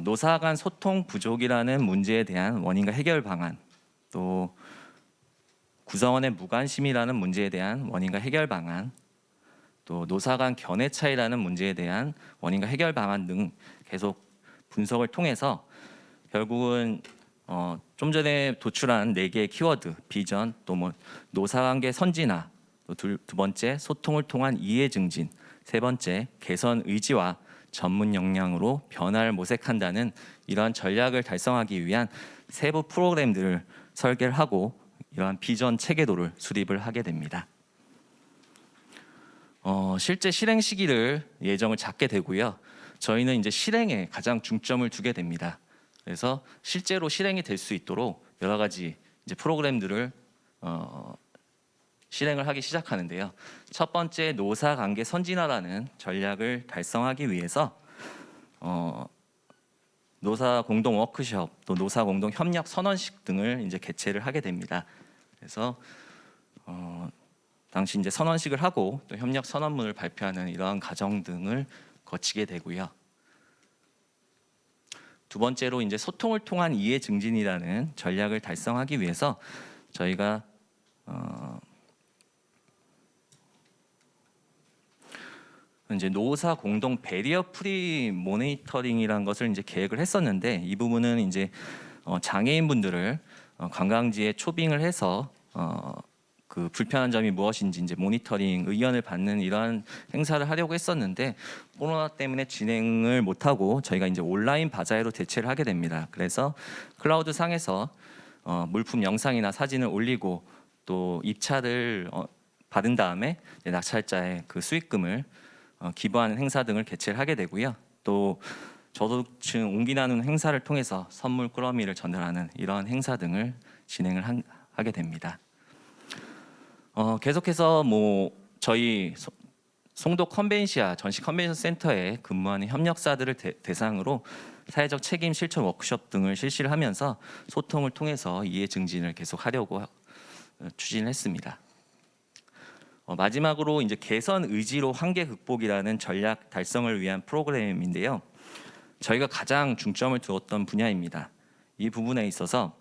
노사 간 소통 부족이라는 문제에 대한 원인과 해결 방안, 또 구성원의 무관심이라는 문제에 대한 원인과 해결 방안, 또 노사 간 견해 차이라는 문제에 대한 원인과 해결 방안 등 계속 분석을 통해서 결국은 좀 전에 도출한 4개의 키워드, 비전, 또 노사 관계 선진화, 또 두 번째 소통을 통한 이해 증진, 세 번째 개선 의지와 전문 역량으로 변화를 모색한다는 이러한 전략을 달성하기 위한 세부 프로그램들을 설계를 하고 이러한 비전 체계도를 수립을 하게 됩니다. 실제 실행 시기를 예정을 잡게 되고요. 저희는 이제 실행에 가장 중점을 두게 됩니다. 그래서 실제로 실행이 될 수 있도록 여러 가지 이제 프로그램들을 실행을 하기 시작하는데요. 첫 번째 노사 관계 선진화라는 전략을 달성하기 위해서 노사 공동 워크숍, 또 노사 공동 협력 선언식 등을 이제 개최를 하게 됩니다. 그래서 당시 이제 선언식을 하고 또 협력 선언문을 발표하는 이러한 과정 등을 거치게 되고요. 두 번째로 이제 소통을 통한 이해 증진이라는 전략을 달성하기 위해서 저희가 이제 노사 공동 배리어 프리 모니터링이라는 것을 이제 계획을 했었는데 이 부분은 이제 장애인분들을 관광지에 초빙을 해서 그 불편한 점이 무엇인지 이제 모니터링 의견을 받는 이러한 행사를 하려고 했었는데 코로나 때문에 진행을 못하고 저희가 이제 온라인 바자회로 대체를 하게 됩니다. 그래서 클라우드 상에서 물품 영상이나 사진을 올리고 또 입찰을 받은 다음에 낙찰자의 그 수익금을 기부하는 행사 등을 개최를 하게 되고요. 또 저소득층 온기 나누는 행사를 통해서 선물 꾸러미를 전달하는 이러한 행사 등을 진행을 하게 됩니다. 계속해서 저희 송도 컨벤시아 전시 컨벤션 센터에 근무하는 협력사들을 대상으로 사회적 책임 실천 워크숍 등을 실시를 하면서 소통을 통해서 이해 증진을 계속 하려고 추진을 했습니다. 마지막으로 이제 개선 의지로 한계 극복이라는 전략 달성을 위한 프로그램인데요. 저희가 가장 중점을 두었던 분야입니다. 이 부분에 있어서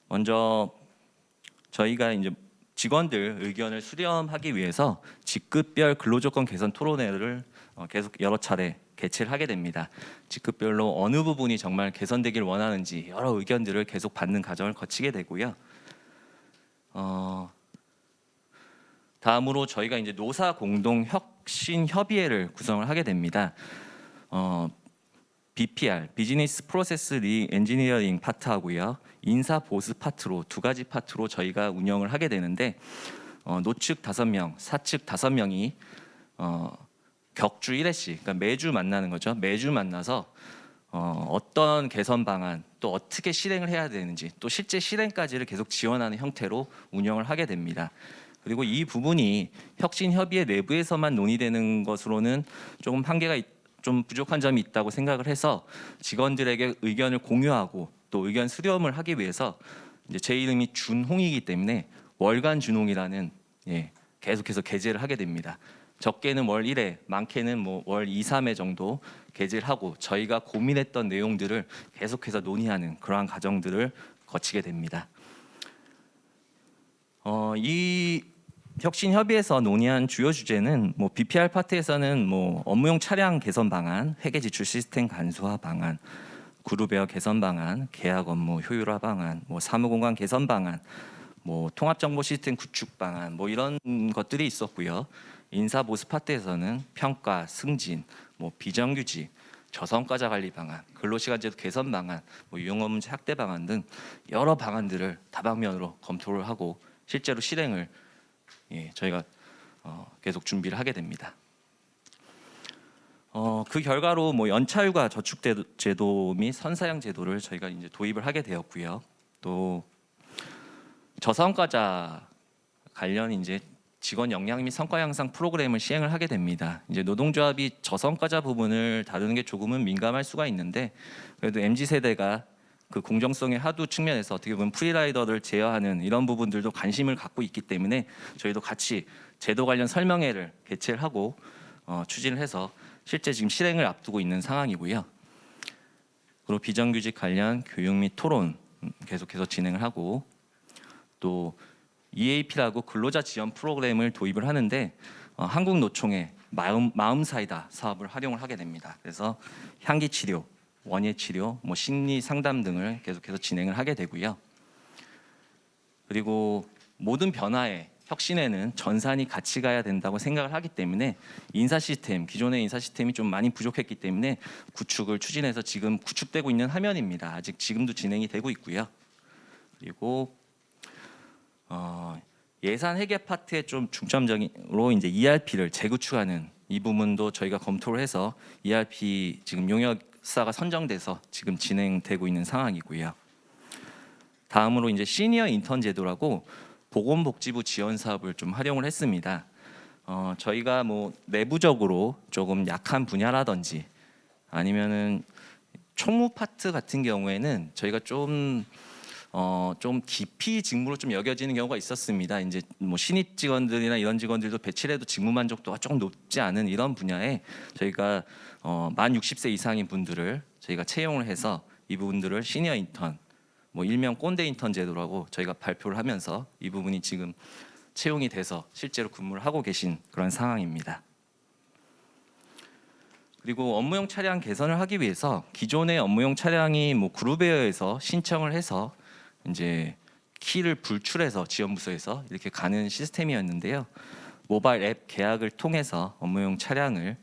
먼저 저희가 이제 직원들 의견을 수렴하기 위해서 직급별 근로조건 개선 토론회를 계속 여러 차례 개최를 하게 됩니다. 직급별로 어느 부분이 정말 개선되길 원하는지 여러 의견들을 계속 받는 과정을 거치게 되고요. 다음으로 저희가 이제 노사 공동 혁신 협의회를 구성을 하게 됩니다. BPR 비즈니스 프로세스 리 엔지니어링 파트하고요, 인사 보수 파트로 두 가지 파트로 저희가 운영을 하게 되는데 노측 5명, 사측 5명이 격주 1회씩, 그러니까 매주 만나는 거죠. 매주 만나서 어떤 개선 방안, 또 어떻게 실행을 해야 되는지, 또 실제 실행까지를 계속 지원하는 형태로 운영을 하게 됩니다. 그리고 이 부분이 혁신 협의회 내부에서만 논의되는 것으로는 조금 한계가 좀 부족한 점이 있다고 생각을 해서 직원들에게 의견을 공유하고 또 의견 수렴을 하기 위해서 이제 제 이름이 준홍이기 때문에 월간 준홍이라는 계속해서 게재를 하게 됩니다. 적게는 월 1회, 많게는 뭐 월 2, 3회 정도 게재를 하고 저희가 고민했던 내용들을 계속해서 논의하는 그러한 과정들을 거치게 됩니다. 이 혁신 협의에서 논의한 주요 주제는 뭐 BPR 파트에서는 뭐 업무용 차량 개선 방안, 회계 지출 시스템 간소화 방안, 그룹웨어 개선 방안, 계약 업무 효율화 방안, 뭐 사무 공간 개선 방안, 뭐 통합 정보 시스템 구축 방안, 뭐 이런 것들이 있었고요. 인사 보수 파트에서는 평가, 승진, 뭐 비정규직, 저성과자 관리 방안, 근로시간제도 개선 방안, 뭐 유용업 문제 확대 방안 등 여러 방안들을 다방면으로 검토를 하고 실제로 실행을 저희가 계속 준비를 하게 됩니다. 그 결과로 뭐 연차휴가 저축제도 및 선사형 제도를 저희가 이제 도입을 하게 되었고요. 또 저성과자 관련 이제 직원 역량 및 성과 향상 프로그램을 시행을 하게 됩니다. 이제 노동조합이 저성과자 부분을 다루는 게 조금은 민감할 수가 있는데 그래도 MZ 세대가 그 공정성의 하두 측면에서 어떻게 보면 프리라이더를 제어하는 이런 부분들도 관심을 갖고 있기 때문에 저희도 같이 제도 관련 설명회를 개최를 하고 추진을 해서 실제 지금 실행을 앞두고 있는 상황이고요. 그리고 비정규직 관련 교육 및 토론 계속해서 진행을 하고 또 EAP라고 근로자 지원 프로그램을 도입을 하는데 한국노총의 마음사이다 사업을 활용을 하게 됩니다. 그래서 향기 치료, 원예 치료, 뭐 심리 상담 등을 계속해서 진행을 하게 되고요. 그리고 모든 변화에 혁신에는 전산이 같이 가야 된다고 생각을 하기 때문에 인사 시스템, 기존의 인사 시스템이 좀 많이 부족했기 때문에 구축을 추진해서 지금 구축되고 있는 화면입니다. 아직 지금도 진행이 되고 있고요. 그리고 예산 회계 파트에 좀 중점적으로 이제 ERP를 재구축하는 이 부분도 저희가 검토를 해서 ERP 지금 용역사가 선정돼서 지금 진행되고 있는 상황이고요. 다음으로 이제 시니어 인턴 제도라고 보건복지부 지원 사업을 좀 활용을 했습니다. 저희가 뭐 내부적으로 조금 약한 분야라든지 아니면은 총무 파트 같은 경우에는 저희가 좀 깊이 직무로 좀 여겨지는 경우가 있었습니다. 이제 뭐 신입 직원들이나 이런 직원들도 배치를 해도 직무 만족도가 조금 높지 않은 이런 분야에 저희가 만 60세 이상인 분들을 저희가 채용을 해서 이 부분들을 시니어 인턴, 뭐 일명 꼰대 인턴 제도라고 저희가 발표를 하면서 이 부분이 지금 채용이 돼서 실제로 근무를 하고 계신 그런 상황입니다. 그리고 업무용 차량 개선을 하기 위해서 기존의 업무용 차량이 뭐 그룹웨어에서 신청을 해서 이제 키를 불출해서 지원부서에서 이렇게 가는 시스템이었는데요. 모바일 앱 계약을 통해서 업무용 차량을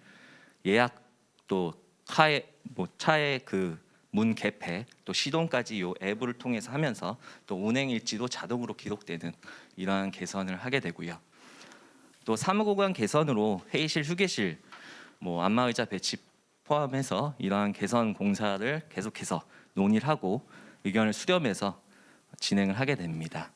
예약 또 차의 그 문 개폐 또 시동까지 이 앱을 통해서 하면서 또 운행 일지도 자동으로 기록되는 이러한 개선을 하게 되고요. 또 사무공간 개선으로 회의실, 휴게실, 뭐 안마의자 배치 포함해서 이러한 개선 공사를 계속해서 논의를 하고 의견을 수렴해서 진행을 하게 됩니다.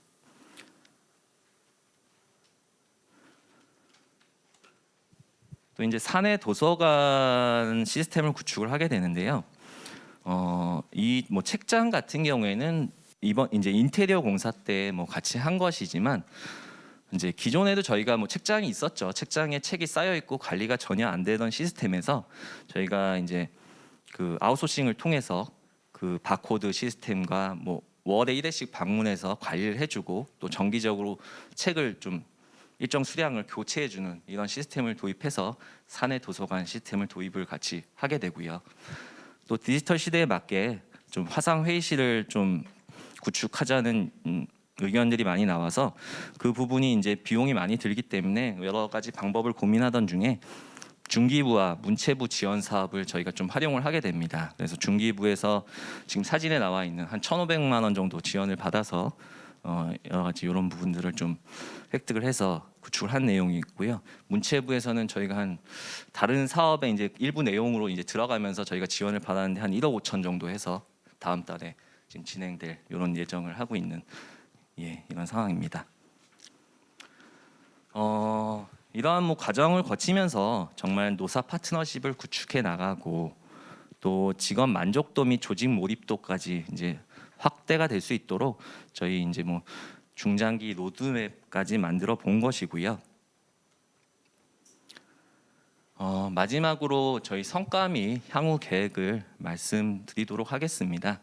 또 이제 사내 도서관 시스템을 구축을 하게 되는데요. 이 뭐 책장 같은 경우에는 이번 이제 인테리어 공사 때 뭐 같이 한 것이지만 이제 기존에도 저희가 뭐 책장이 있었죠. 책장에 책이 쌓여 있고 관리가 전혀 안 되던 시스템에서 저희가 이제 그 아웃소싱을 통해서 그 바코드 시스템과 뭐 월에 1회씩 방문해서 관리를 해주고 또 정기적으로 책을 좀 일정 수량을 교체해주는 이런 시스템을 도입해서 사내 도서관 시스템을 도입을 같이 하게 되고요. 또 디지털 시대에 맞게 좀 화상 회의실을 좀 구축하자는 의견들이 많이 나와서 그 부분이 이제 비용이 많이 들기 때문에 여러 가지 방법을 고민하던 중에 중기부와 문체부 지원 사업을 저희가 좀 활용을 하게 됩니다. 그래서 중기부에서 지금 사진에 나와 있는 한 1,500만 원 정도 지원을 받아서 여러 가지 이런 부분들을 좀 획득을 해서 구축을 한 내용이 있고요. 문체부에서는 저희가 한 다른 사업에 이제 일부 내용으로 이제 들어가면서 저희가 지원을 받았는데 한 1억 5천 정도 해서 다음 달에 지금 진행될 이런 예정을 하고 있는 이런 상황입니다. 이러한 뭐 과정을 거치면서 정말 노사 파트너십을 구축해 나가고 또 직원 만족도 및 조직 몰입도까지 이제 확대가 될 수 있도록 저희 이제 뭐 중장기 로드맵까지 만들어 본 것이고요. 마지막으로 저희 성과 및 향후 계획을 말씀드리도록 하겠습니다.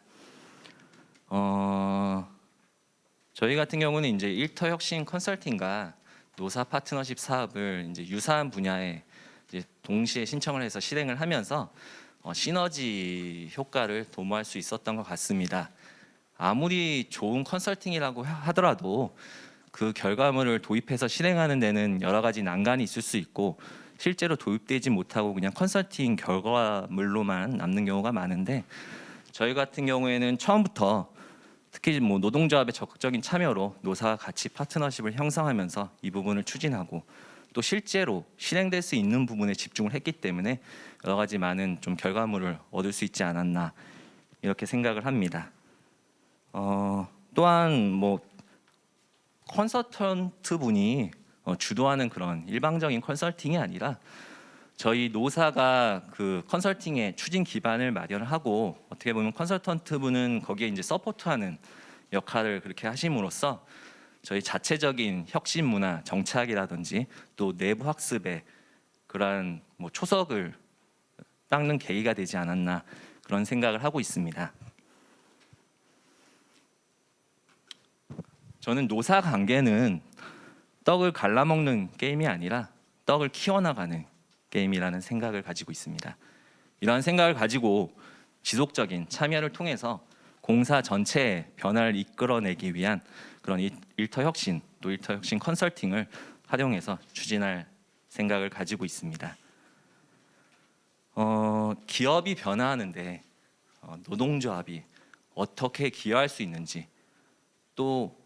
저희 같은 경우는 이제 일터 혁신 컨설팅과 노사 파트너십 사업을 이제 유사한 분야에 이제 동시에 신청을 해서 실행을 하면서 시너지 효과를 도모할 수 있었던 것 같습니다. 아무리 좋은 컨설팅이라고 하더라도 그 결과물을 도입해서 실행하는 데는 여러 가지 난관이 있을 수 있고 실제로 도입되지 못하고 그냥 컨설팅 결과물로만 남는 경우가 많은데 저희 같은 경우에는 처음부터 특히 뭐 노동조합의 적극적인 참여로 노사와 같이 파트너십을 형성하면서 이 부분을 추진하고 또 실제로 실행될 수 있는 부분에 집중을 했기 때문에 여러 가지 많은 좀 결과물을 얻을 수 있지 않았나 이렇게 생각을 합니다. 또한 뭐 컨설턴트 분이 주도하는 그런 일방적인 컨설팅이 아니라 저희 노사가 그 컨설팅의 추진 기반을 마련하고 어떻게 보면 컨설턴트 분은 거기에 이제 서포트하는 역할을 그렇게 하심으로써 저희 자체적인 혁신 문화 정착이라든지 또 내부 학습에 그러한 뭐 초석을 닦는 계기가 되지 않았나 그런 생각을 하고 있습니다. 저는 노사 관계는 떡을 갈라먹는 게임이 아니라 떡을 키워나가는 게임이라는 생각을 가지고 있습니다. 이러한 생각을 가지고 지속적인 참여를 통해서 공사 전체의 변화를 이끌어내기 위한 그런 일터 혁신 또 일터 혁신 컨설팅을 활용해서 추진할 생각을 가지고 있습니다. 기업이 변화하는데 노동조합이 어떻게 기여할 수 있는지 또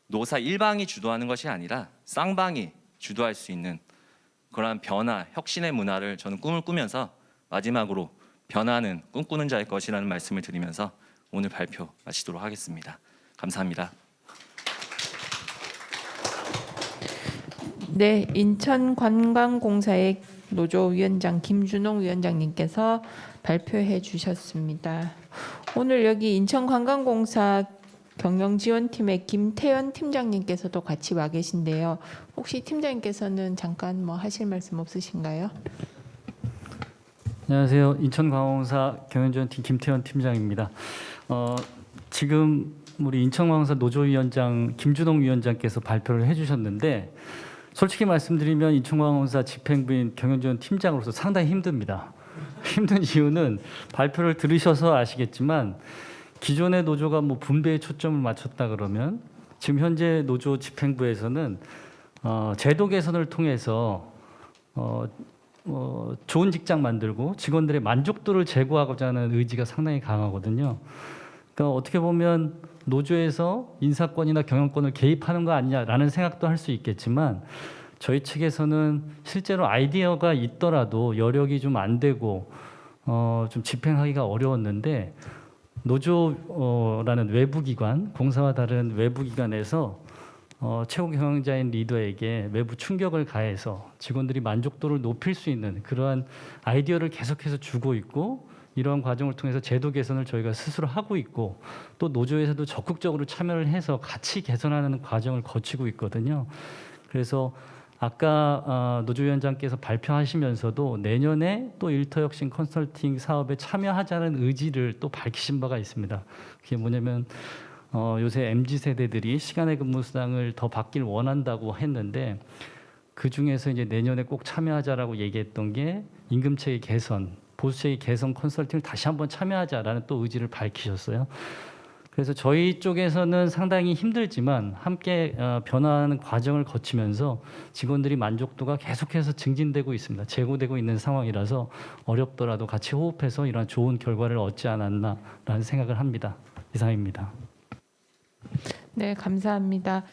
노사 일방이 주도하는 것이 아니라 쌍방이 주도할 수 있는 그러한 변화, 혁신의 문화를 저는 꿈을 꾸면서 마지막으로 변화는 꿈꾸는 자의 것이라는 말씀을 드리면서 오늘 발표 마치도록 하겠습니다. 감사합니다. 네, 인천관광공사의 노조위원장 김준홍 위원장님께서 발표해 주셨습니다. 오늘 여기 인천관광공사 경영지원팀의 김태현 팀장님께서도 같이 와 계신데요. 혹시 팀장님께서는 잠깐 뭐 하실 말씀 없으신가요? 안녕하세요. 인천관광공사 경영지원팀 김태현 팀장입니다. 지금 우리 인천관광공사 노조위원장 김준홍 위원장께서 발표를 해주셨는데 솔직히 말씀드리면 인천관광공사 집행부인 경영지원 팀장으로서 상당히 힘듭니다. 힘든 이유는 발표를 들으셔서 아시겠지만 기존의 노조가 뭐 분배에 초점을 맞췄다 그러면 지금 현재 노조 집행부에서는 제도 개선을 통해서 좋은 직장 만들고 직원들의 만족도를 제고하고자 하는 의지가 상당히 강하거든요. 그러니까 어떻게 보면 노조에서 인사권이나 경영권을 개입하는 거 아니냐라는 생각도 할 수 있겠지만 저희 측에서는 실제로 아이디어가 있더라도 여력이 좀 안 되고 좀 집행하기가 어려웠는데 노조라는 외부기관, 공사와 다른 외부기관에서 최고 경영자인 리더에게 외부 충격을 가해서 직원들이 만족도를 높일 수 있는 그러한 아이디어를 계속해서 주고 있고 이러한 과정을 통해서 제도 개선을 저희가 스스로 하고 있고 또 노조에서도 적극적으로 참여를 해서 같이 개선하는 과정을 거치고 있거든요. 그래서 아까 노조위원장께서 발표하시면서도 내년에 또 일터혁신 컨설팅 사업에 참여하자는 의지를 또 밝히신 바가 있습니다. 그게 뭐냐면 요새 MZ세대들이 시간의 근무 수당을 더 받길 원한다고 했는데 그 중에서 이제 내년에 꼭 참여하자라고 얘기했던 게 임금체계 개선, 보수체계 개선 컨설팅을 다시 한번 참여하자라는 또 의지를 밝히셨어요. 그래서 저희 쪽에서는 상당히 힘들지만 함께 변화하는 과정을 거치면서 직원들이 만족도가 계속해서 증진되고 있습니다. 제고되고 있는 상황이라서 어렵더라도 같이 호흡해서 이러한 좋은 결과를 얻지 않았나라는 생각을 합니다. 이상입니다. 네, 감사합니다.